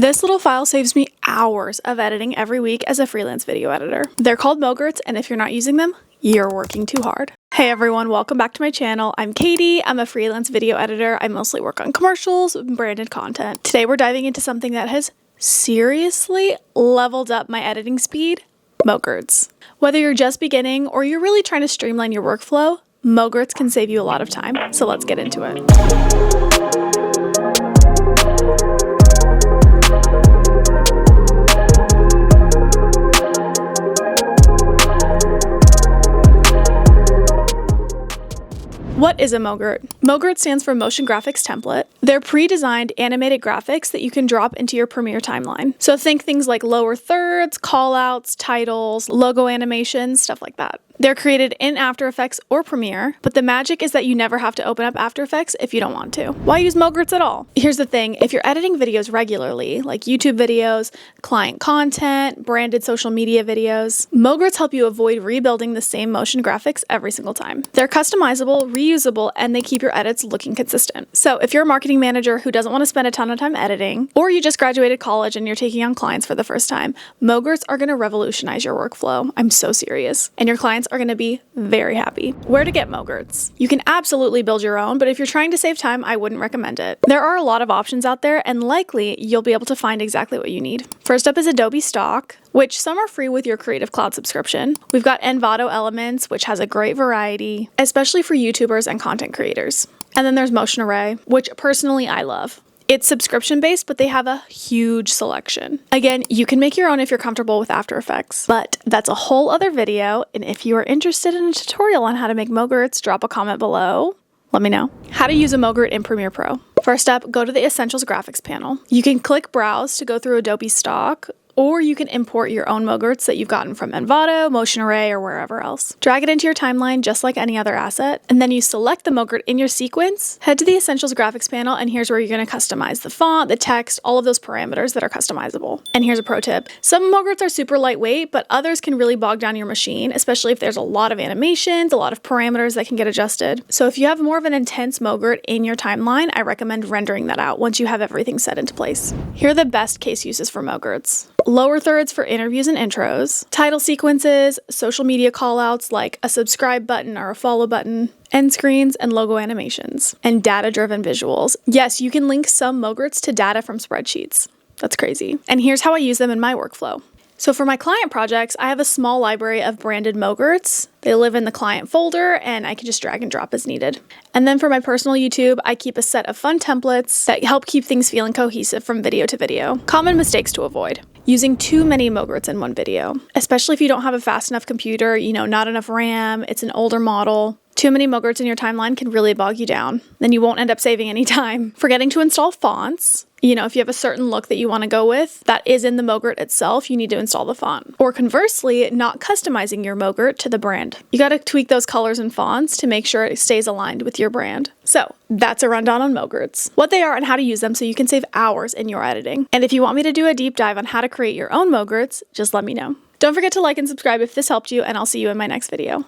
This little file saves me hours of editing every week as a freelance video editor. They're called MOGRTs, and if you're not using them, you're working too hard. Hey everyone, welcome back to my channel. I'm Katie. I'm a freelance video editor. I mostly work on commercials and branded content. Today we're diving into something that has seriously leveled up my editing speed, MOGRTs. Whether you're just beginning or you're really trying to streamline your workflow, MOGRTs can save you a lot of time. So let's get into it. What is a MOGRT? MOGRT stands for Motion Graphics Template. They're pre-designed animated graphics that you can drop into your Premiere timeline. So think things like lower thirds, callouts, titles, logo animations, stuff like that. They're created in After Effects or Premiere, but the magic is that you never have to open up After Effects if you don't want to. Why use MOGRTs at all? Here's the thing, if you're editing videos regularly, like YouTube videos, client content, branded social media videos, MOGRTs help you avoid rebuilding the same motion graphics every single time. They're customizable, reusable, and they keep your edits looking consistent. So if you're a marketing manager who doesn't want to spend a ton of time editing, or you just graduated college and you're taking on clients for the first time, MOGRTs are going to revolutionize your workflow. I'm so serious. And your clients are going to be very happy. Where to get MOGRTs? You can absolutely build your own, but if you're trying to save time, I wouldn't recommend it. There are a lot of options out there, and likely you'll be able to find exactly what you need. First up is Adobe Stock, which some are free with your Creative Cloud subscription. We've got Envato Elements, which has a great variety, especially for YouTubers and content creators. And then there's Motion Array, which personally I love. It's subscription-based, but they have a huge selection. Again, you can make your own if you're comfortable with After Effects, but that's a whole other video, and if you are interested in a tutorial on how to make MOGRTs, drop a comment below. Let me know. How to use a MOGRT in Premiere Pro. First up, go to the Essentials Graphics panel. You can click Browse to go through Adobe Stock, or you can import your own MOGRTs that you've gotten from Envato, Motion Array, or wherever else. Drag it into your timeline just like any other asset, and then you select the MOGRT in your sequence, head to the Essentials Graphics panel, and here's where you're going to customize the font, the text, all of those parameters that are customizable. And here's a pro tip. Some MOGRTs are super lightweight, but others can really bog down your machine, especially if there's a lot of animations, a lot of parameters that can get adjusted. So if you have more of an intense MOGRT in your timeline, I recommend rendering that out once you have everything set into place. Here are the best case uses for MOGRTs. Lower thirds for interviews and intros, title sequences, social media callouts like a subscribe button or a follow button, end screens, and logo animations, and data-driven visuals. Yes, you can link some MOGRTs to data from spreadsheets. That's crazy. And here's how I use them in my workflow. So for my client projects, I have a small library of branded MOGRTs. They live in the client folder, and I can just drag and drop as needed. And then for my personal YouTube, I keep a set of fun templates that help keep things feeling cohesive from video to video. Common mistakes to avoid. Using too many MOGRTs in one video, especially if you don't have a fast enough computer, not enough RAM, it's an older model. Too many MOGRTs in your timeline can really bog you down. Then you won't end up saving any time. Forgetting to install fonts. If you have a certain look that you want to go with that is in the MOGRT itself, you need to install the font. Or conversely, not customizing your MOGRT to the brand. You got to tweak those colors and fonts to make sure it stays aligned with your brand. So that's a rundown on MOGRTs, what they are and how to use them so you can save hours in your editing. And if you want me to do a deep dive on how to create your own MOGRTs, just let me know. Don't forget to like and subscribe if this helped you, and I'll see you in my next video.